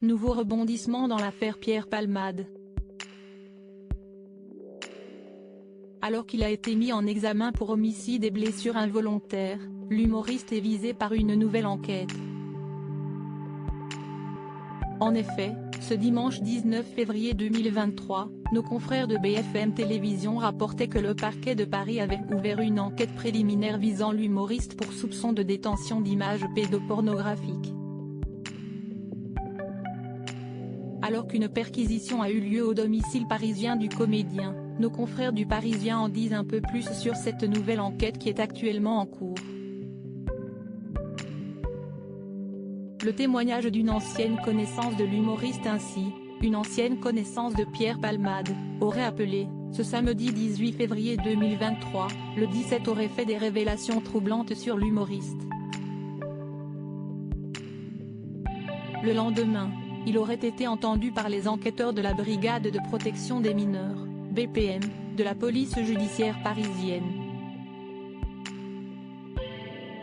Nouveau rebondissement dans l'affaire Pierre Palmade. Alors qu'il a été mis en examen pour homicide et blessures involontaires, l'humoriste est visé par une nouvelle enquête. En effet, ce dimanche 19 février 2023, nos confrères de BFM Télévision rapportaient que le parquet de Paris avait ouvert une enquête préliminaire visant l'humoriste pour soupçon de détention d'images pédopornographiques. Alors qu'une perquisition a eu lieu au domicile parisien du comédien, nos confrères du Parisien en disent un peu plus sur cette nouvelle enquête qui est actuellement en cours. Le témoignage d'une ancienne connaissance de l'humoriste ainsi, une ancienne connaissance de Pierre Palmade, aurait appelé, ce samedi 18 février 2023, le 17 aurait fait des révélations troublantes sur l'humoriste. Le lendemain, il aurait été entendu par les enquêteurs de la Brigade de protection des mineurs, BPM, de la police judiciaire parisienne.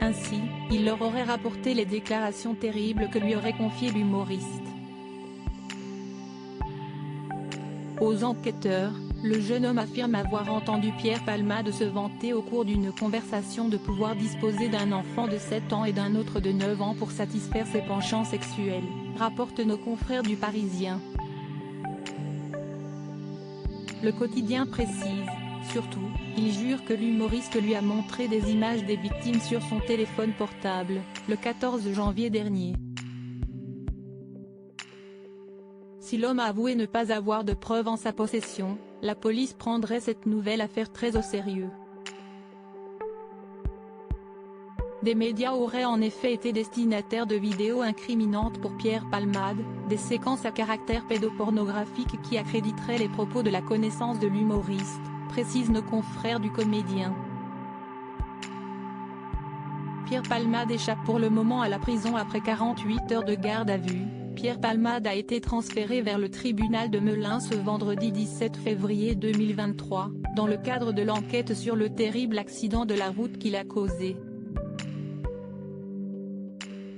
Ainsi, il leur aurait rapporté les déclarations terribles que lui aurait confiées l'humoriste. Aux enquêteurs, le jeune homme affirme avoir entendu Pierre Palmade se vanter au cours d'une conversation de pouvoir disposer d'un enfant de 7 ans et d'un autre de 9 ans pour satisfaire ses penchants sexuels, rapportent nos confrères du Parisien. Le quotidien précise, surtout, il jure que l'humoriste lui a montré des images des victimes sur son téléphone portable, le 14 janvier dernier. Si l'homme a avoué ne pas avoir de preuves en sa possession, la police prendrait cette nouvelle affaire très au sérieux. Des médias auraient en effet été destinataires de vidéos incriminantes pour Pierre Palmade, des séquences à caractère pédopornographique qui accréditeraient les propos de la connaissance de l'humoriste, précisent nos confrères du comédien. Pierre Palmade échappe pour le moment à la prison après 48 heures de garde à vue. Pierre Palmade a été transféré vers le tribunal de Melun ce vendredi 17 février 2023, dans le cadre de l'enquête sur le terrible accident de la route qu'il a causé.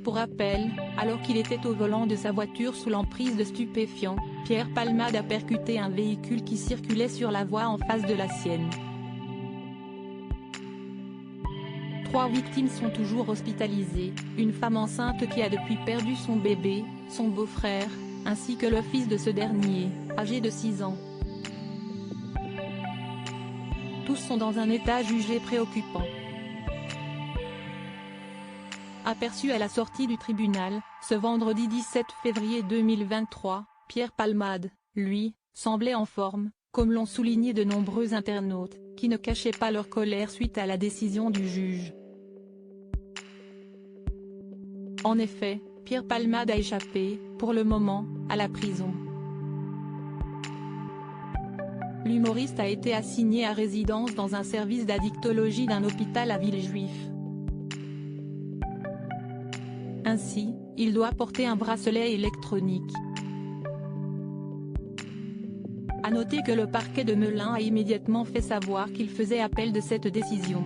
Pour rappel, alors qu'il était au volant de sa voiture sous l'emprise de stupéfiants, Pierre Palmade a percuté un véhicule qui circulait sur la voie en face de la sienne. 3 victimes sont toujours hospitalisées, une femme enceinte qui a depuis perdu son bébé, son beau-frère, ainsi que le fils de ce dernier, âgé de 6 ans. Tous sont dans un état jugé préoccupant. Aperçu à la sortie du tribunal, ce vendredi 17 février 2023, Pierre Palmade, lui, semblait en forme, comme l'ont souligné de nombreux internautes, qui ne cachaient pas leur colère suite à la décision du juge. En effet, Pierre Palmade a échappé, pour le moment, à la prison. L'humoriste a été assigné à résidence dans un service d'addictologie d'un hôpital à Villejuif. Ainsi, il doit porter un bracelet électronique. À noter que le parquet de Melun a immédiatement fait savoir qu'il faisait appel de cette décision.